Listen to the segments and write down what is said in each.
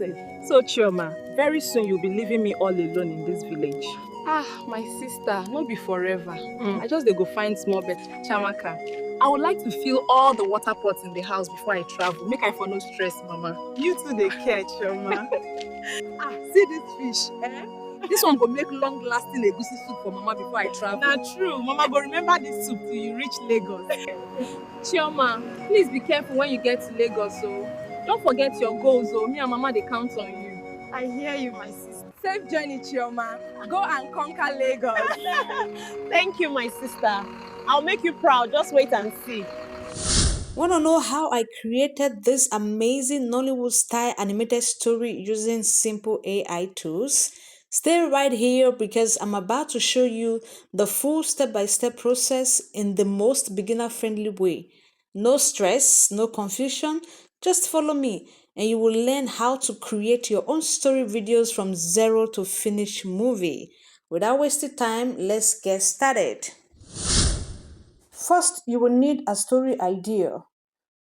interested. So, Chioma, very soon you'll be leaving me all alone in this village. Ah, my sister, not be forever. Mm. I just dey go find small bed. Chamaka, I would like to fill all the water pots in the house before I travel. Make I for no stress, Mama. You too, they care, Chioma. Ah, see this fish, eh? This one go make long-lasting egusi soup for Mama before I travel. Now, true. Mama go remember this soup till you reach Lagos. Chioma, please be careful when you get to Lagos, so don't forget your goals, oh. Me and Mama they count on you. I hear you, my sister. Safe journey, Chioma. Go and conquer Lagos. Thank you, my sister. I'll make you proud. Just wait and see. Want to know how I created this amazing Nollywood style animated story using simple AI tools? Stay right here because I'm about to show you the full step by step process in the most beginner friendly way. No stress, no confusion, just follow me and you will learn how to create your own story videos from zero to finish movie. Without wasting time, let's get started. First, you will need a story idea.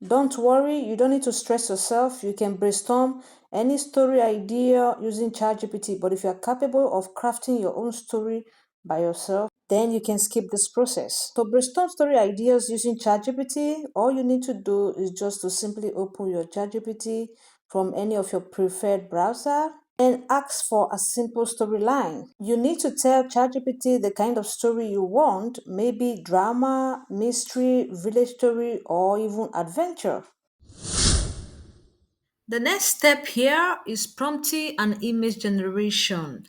Don't worry, you don't need to stress yourself. You can brainstorm any story idea using ChatGPT. But if you are capable of crafting your own story by yourself, then you can skip this process. To brainstorm story ideas using ChatGPT, all you need to do is just to simply open your ChatGPT from any of your preferred browser and ask for a simple storyline. You need to tell ChatGPT the kind of story you want, maybe drama, mystery, village story, or even adventure. The next step here is prompting and image generation.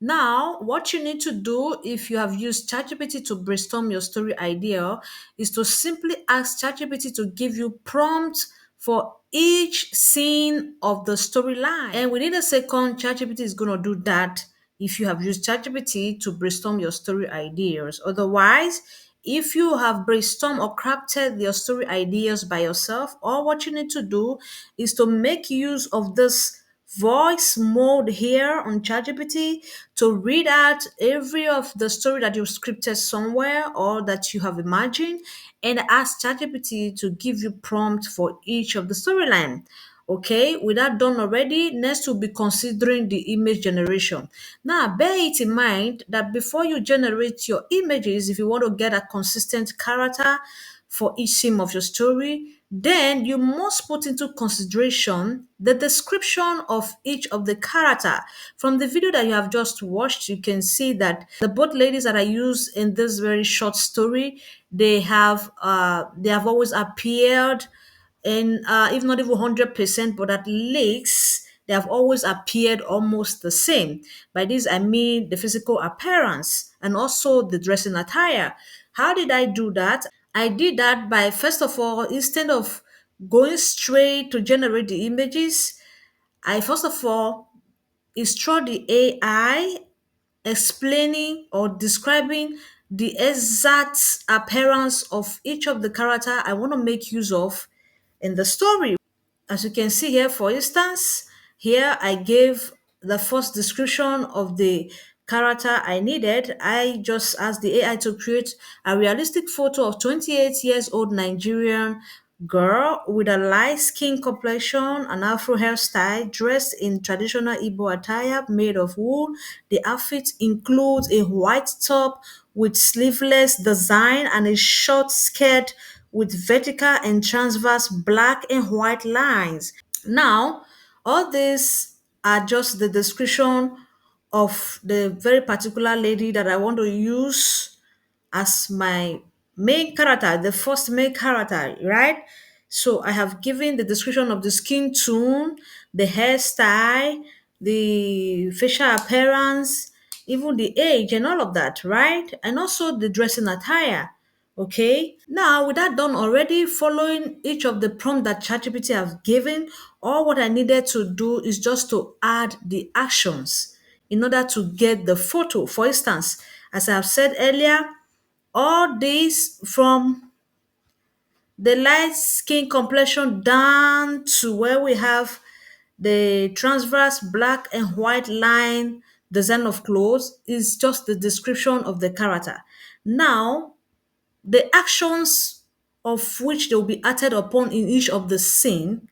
Now, what you need to do if you have used ChatGPT to brainstorm your story idea is to simply ask ChatGPT to give you prompts for each scene of the storyline. And within a second, ChatGPT is going to do that if you have used ChatGPT to brainstorm your story ideas. Otherwise, if you have brainstormed or crafted your story ideas by yourself, all what you need to do is to make use of this voice mode here on ChatGPT to read out every of the story that you've scripted somewhere or that you have imagined and ask ChatGPT to give you prompt for each of the storyline. Okay, with that done already, next we'll be considering the image generation. Now, bear it in mind that before you generate your images, if you want to get a consistent character for each scene of your story, then you must put into consideration the description of each of the character. From the video that you have just watched, you can see that the both ladies that are used in this very short story, they have always appeared and if not even 100%, but at least they have always appeared almost the same. By this, I mean the physical appearance and also the dressing attire. How did I do that? I did that by, first of all, instead of going straight to generate the images, I first of all instruct the AI explaining or describing the exact appearance of each of the character I want to make use of in the story. As you can see here, for instance, here I gave the first description of the character I needed. I just asked the AI to create a realistic photo of 28 years old Nigerian girl with a light skin complexion, an afro hairstyle, dressed in traditional Igbo attire made of wool. The outfit includes a white top with sleeveless design and a short skirt with vertical and transverse black and white lines. Now, all these are just the description of the very particular lady that I want to use as my main character, the first main character, right? So I have given the description of the skin tone, the hairstyle, the facial appearance, even the age and all of that, right? And also the dressing attire. Okay. Now, with that done already, following each of the prompt that ChatGPT have given, all what I needed to do is just to add the actions in order to get the photo. For instance, as I have said earlier, all this from the light skin complexion down to where we have the transverse black and white line design of clothes is just the description of the character. Now, the actions of which they will be acted upon in each of the scene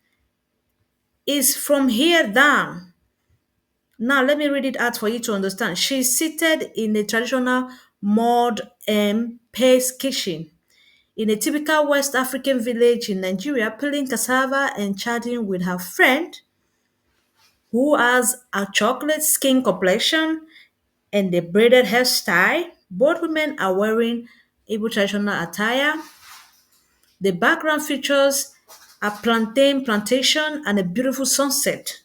is from here down. Now, let me read it out for you to understand. She's seated in a traditional mud and paste kitchen in a typical West African village in Nigeria, peeling cassava and chatting with her friend who has a chocolate skin complexion and a braided hairstyle. Both women are wearing Igbo traditional attire. The background features a plantain plantation and a beautiful sunset.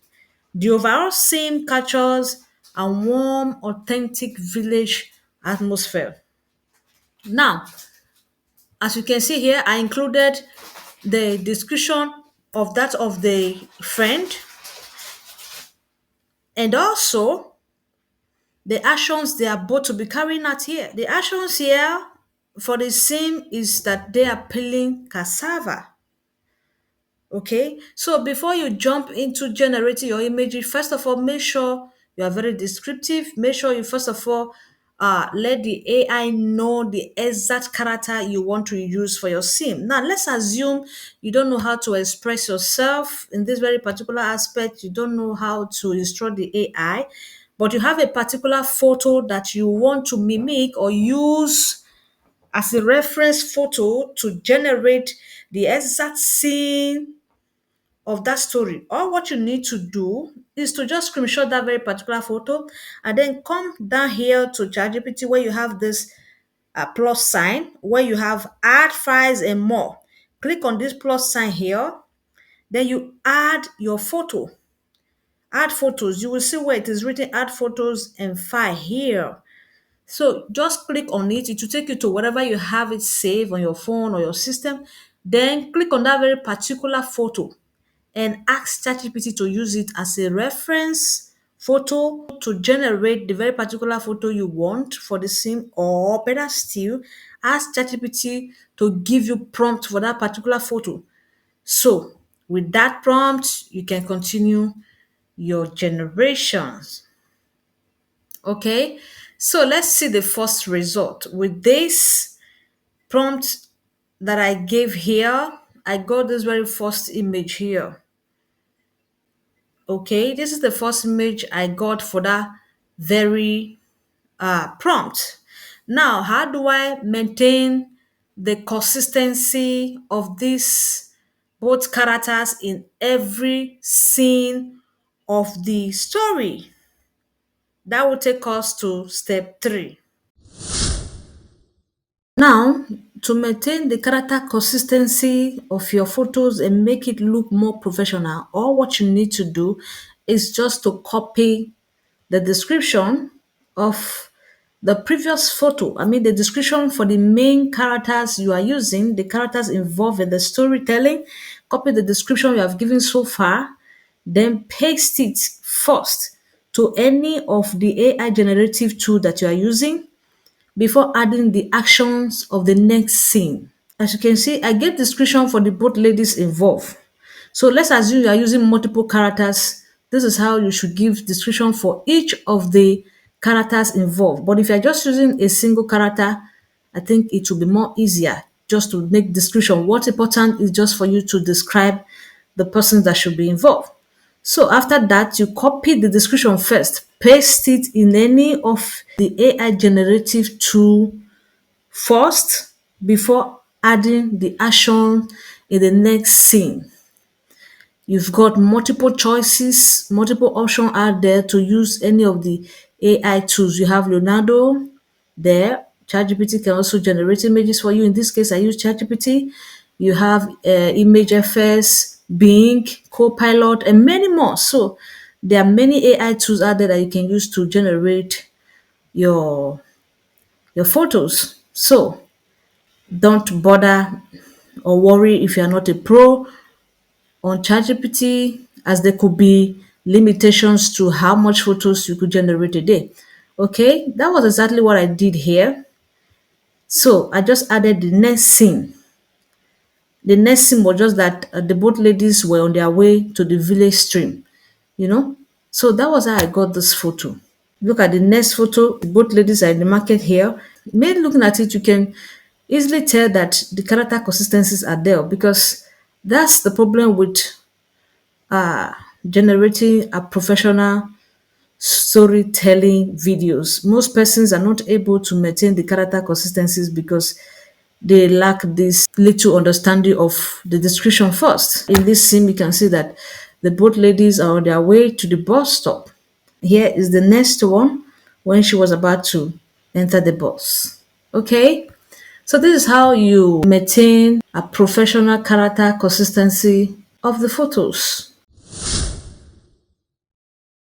The overall scene captures a warm, authentic village atmosphere. Now, as you can see here, I included the description of that of the friend and also the actions they are both to be carrying out here. The actions here for the same is that they are peeling cassava. Okay, so before you jump into generating your imagery, first of all, make sure you are very descriptive. Make sure you first of all let the AI know the exact character you want to use for your scene. Now, let's assume you don't know how to express yourself in this very particular aspect. You don't know how to instruct the AI, but you have a particular photo that you want to mimic or use as a reference photo to generate the exact scene of that story. All what you need to do is to just screenshot that very particular photo and then come down here to ChatGPT where you have this plus sign where you have add files and more. Click on this plus sign here. Then you add your photo. Add photos. You will see where it is written add photos and file here. So just click on it. It will take you to wherever you have it saved on your phone or your system. Then click on that very particular photo and ask ChatGPT to use it as a reference photo to generate the very particular photo you want for the scene, or better still, ask ChatGPT to give you prompt for that particular photo. So with that prompt, you can continue your generations. Okay, so let's see the first result. With this prompt that I gave here, I got this very first image here. Okay, this is the first image I got for that very prompt. Now, how do I maintain the consistency of these both characters in every scene of the story? That will take us to step 3. Now, to maintain the character consistency of your photos and make it look more professional, all what you need to do is just to copy the description of the previous photo. I mean, the description for the main characters you are using, the characters involved in the storytelling. Copy the description you have given so far, then paste it first to any of the AI generative tool that you are using before adding the actions of the next scene. As you can see, I gave description for the both ladies involved. So let's assume you are using multiple characters. This is how you should give description for each of the characters involved. But if you're just using a single character, I think it will be more easier just to make description. What's important is just for you to describe the persons that should be involved. So after that, you copy the description first, paste it in any of the AI generative tool first before adding the action in the next scene. You've got multiple choices, multiple options out there to use any of the AI tools. You have Leonardo there. ChatGPT can also generate images for you. In this case, I use ChatGPT. You have ImageFS, Bing, Copilot, and many more. So there are many AI tools out there that you can use to generate your your photos. So don't bother or worry if you are not a pro on ChatGPT, as there could be limitations to how much photos you could generate a day. Okay, that was exactly what I did here. So I just added the next scene. The next scene was just that the both ladies were on their way to the village stream, you know. So that was how I got this photo. Look at the next photo. Both ladies are in the market here. Maybe looking at it, you can easily tell that the character consistencies are there, because that's the problem with generating a professional storytelling videos. Most persons are not able to maintain the character consistencies because they lack this little understanding of the description first. In this scene, you can see that the both ladies are on their way to the bus stop. Here is the next one when she was about to enter the bus. Okay, so this is how you maintain a professional character consistency of the photos.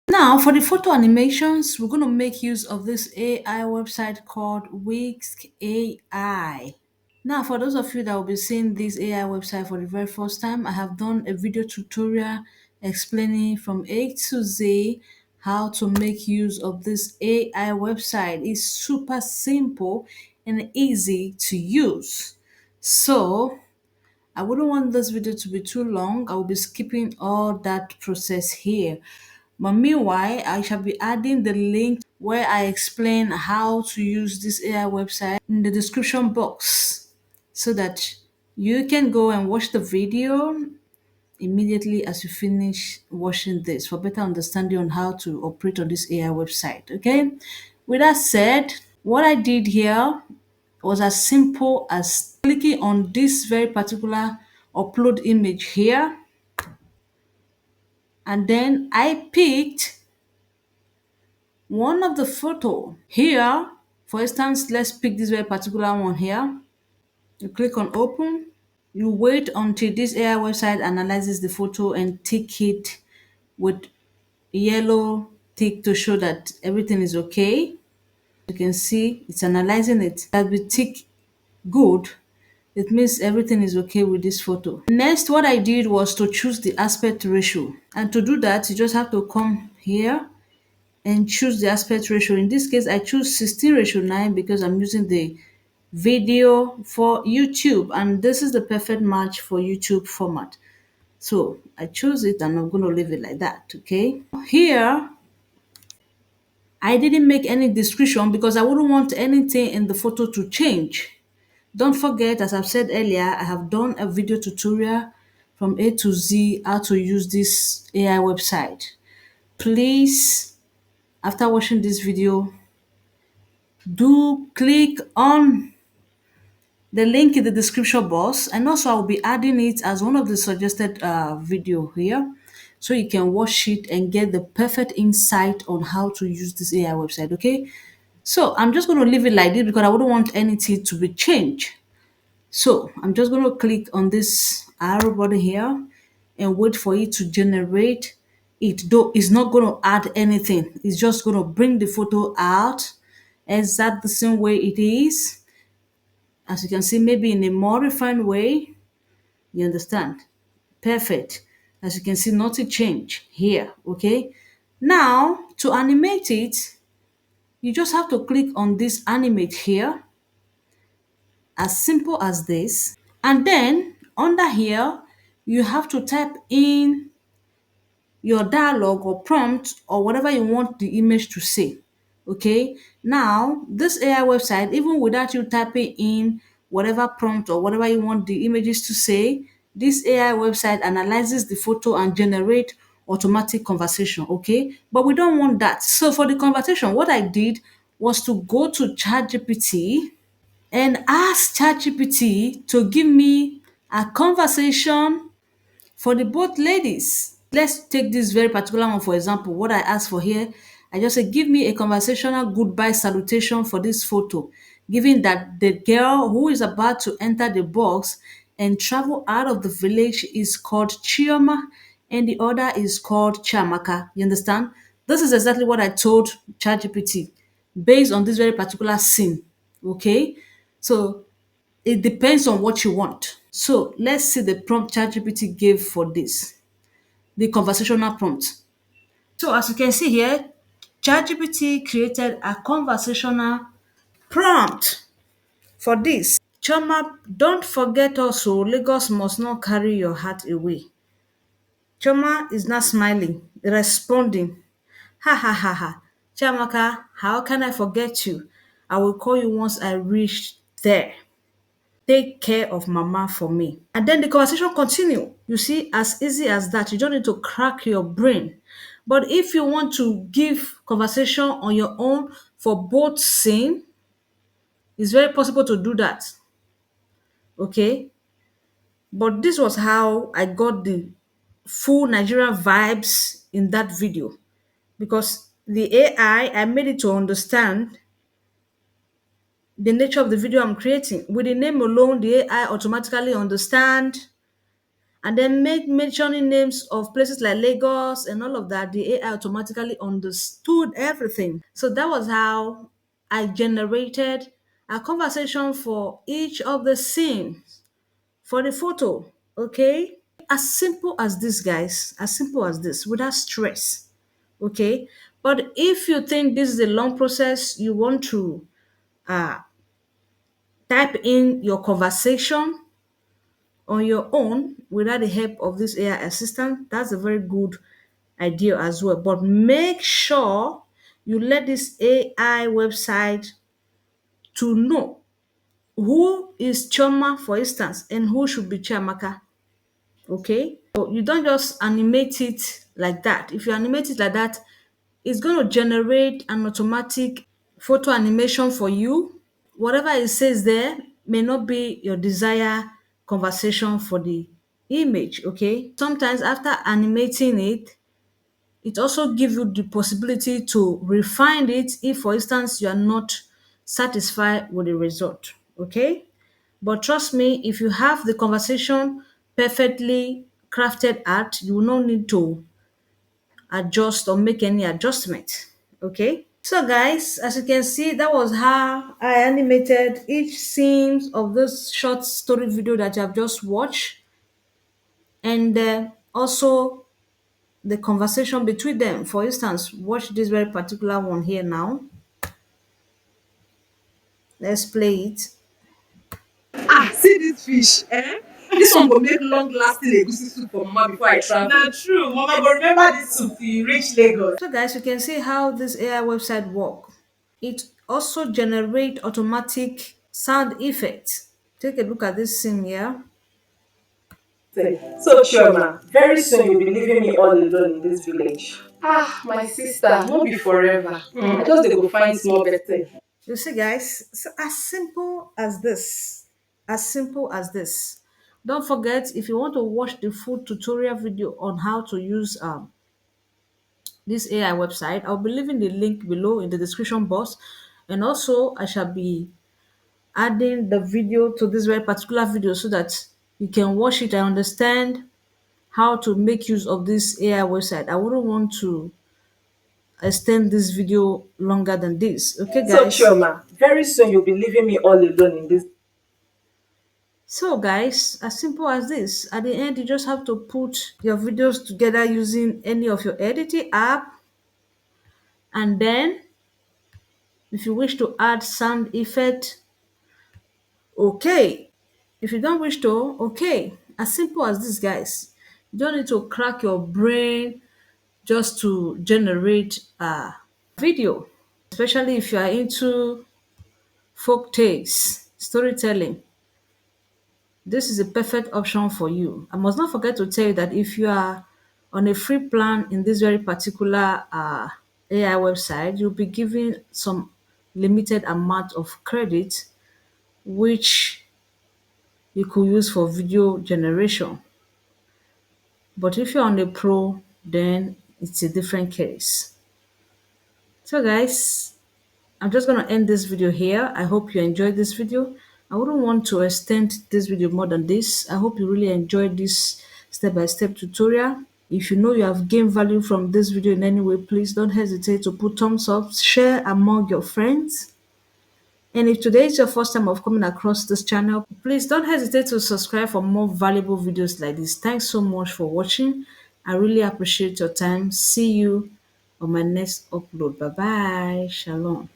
Now, for the photo animations, we're going to make use of this AI website called Whisk AI. Now, for those of you that will be seeing this AI website for the very first time, I have done a video tutorial explaining from A to Z how to make use of this AI website. It's super simple and easy to use. So, I wouldn't want this video to be too long. I will be skipping all that process here. But meanwhile, I shall be adding the link where I explain how to use this AI website in the description box so that you can go and watch the video immediately as you finish watching this for better understanding on how to operate on this AI website. Okay, with that said, what I did here was as simple as clicking on this very particular upload image here, and then I picked one of the photo here. For instance, let's pick this very particular one here. You click on open. You wait until this AI website analyzes the photo and tick it with yellow tick to show that everything is okay. You can see it's analyzing it. That we tick good, it means everything is okay with this photo. Next, what I did was to choose the aspect ratio. And to do that, you just have to come here and choose the aspect ratio. In this case, I choose 16:9 because I'm using the video for YouTube, and this is the perfect match for YouTube format. So I choose it and I'm going to leave it like that. Okay. Here, I didn't make any description because I wouldn't want anything in the photo to change. Don't forget, as I've said earlier, I have done a video tutorial from A to Z how to use this AI website. Please, after watching this video, do click on the link in the description box, and also I'll be adding it as one of the suggested video here so you can watch it and get the perfect insight on how to use this AI website. Okay, so I'm just going to leave it like this because I wouldn't want anything to be changed. So I'm just going to click on this arrow button here and wait for it to generate it. Though it's not going to add anything, it's just going to bring the photo out exact the same way it is. As you can see, maybe in a more refined way. You understand? Perfect. As you can see, nothing changed here. Okay. Now to animate it, you just have to click on this animate here. As simple as this. And then under here, you have to type in your dialogue or prompt or whatever you want the image to say. Okay. Now, this AI website, even without you typing in whatever prompt or whatever you want the images to say, this AI website analyzes the photo and generate automatic conversation. Okay. But we don't want that. So for the conversation, what I did was to go to ChatGPT and ask ChatGPT to give me a conversation for the both ladies. Let's take this very particular one for example. What I asked for here, I just said, give me a conversational goodbye salutation for this photo, given that the girl who is about to enter the box and travel out of the village is called Chioma and the other is called Chamaka. You understand? This is exactly what I told ChatGPT based on this very particular scene. Okay? So it depends on what you want. So let's see the prompt ChatGPT gave for this, the conversational prompt. So as you can see here, ChatGPT created a conversational prompt for this. Choma, don't forget also, Lagos must not carry your heart away. Choma is not smiling, responding. Ha ha ha ha. Chamaka, how can I forget you? I will call you once I reach there. Take care of mama for me. And then the conversation continue. You see, as easy as that. You don't need to crack your brain. But if you want to give conversation on your own for both scene, it's very possible to do that. Okay. But this was how I got the full Nigerian vibes in that video, because the AI, I made it to understand the nature of the video I'm creating. With the name alone, the AI automatically understand, and then make mentioning names of places like Lagos and all of that. The AI automatically understood everything. So that was how I generated a conversation for each of the scenes for the photo. Okay, as simple as this, guys, as simple as this, without stress. Okay, but if you think this is a long process, you want to uh, type in your conversation on your own without the help of this AI assistant, that's a very good idea as well. But make sure you let this AI website to know who is Choma, for instance, and who should be Chiamaka. Okay, so you don't just animate it like that. If you animate it like that, it's going to generate an automatic photo animation for you. Whatever it says there may not be your desired conversation for the image. Okay, sometimes after animating it, it also gives you the possibility to refine it if, for instance, you are not satisfied with the result. Okay, but trust me, if you have the conversation perfectly crafted out, you will not need to adjust or make any adjustment. Okay. So guys, as you can see, that was how I animated each scene of this short story video that you have just watched, and also the conversation between them. For instance, watch this very particular one here now. Let's play it. Ah, see this fish, eh? This one go make long lasting egusi soup for mama before I travel. Na true, mama go remember this soup till you reach Lagos. So guys, you can see how this AI website work. It also generate automatic sound effects. Take a look at this scene here. So Chioma, very soon you'll be leaving me all alone in this village. Ah, my sister, no be forever. I just dey go find small better. You see, guys, so as simple as this. As simple as this. Don't forget, if you want to watch the full tutorial video on how to use this AI website, I'll be leaving the link below in the description box. And also, I shall be adding the video to this very particular video so that you can watch it and understand how to make use of this AI website. I wouldn't want to extend this video longer than this. Okay, So guys? Chioma, very soon you'll be leaving me all alone in this. So guys, as simple as this. At the end, you just have to put your videos together using any of your editing app. And then if you wish to add sound effect, okay. If you don't wish to, okay. As simple as this, guys. You don't need to crack your brain just to generate a video. Especially if you are into folk tales, storytelling. This is a perfect option for you. I must not forget to tell you that if you are on a free plan in this very particular AI website, you'll be given some limited amount of credit which you could use for video generation. But if you're on a pro, then it's a different case. So guys, I'm just going to end this video here. I hope you enjoyed this video. I wouldn't want to extend this video more than this. I hope you really enjoyed this step-by-step tutorial. If you know you have gained value from this video in any way, please don't hesitate to put thumbs up, share among your friends. And if today is your first time of coming across this channel, please don't hesitate to subscribe for more valuable videos like this. Thanks so much for watching. I really appreciate your time. See you on my next upload. Bye bye. Shalom.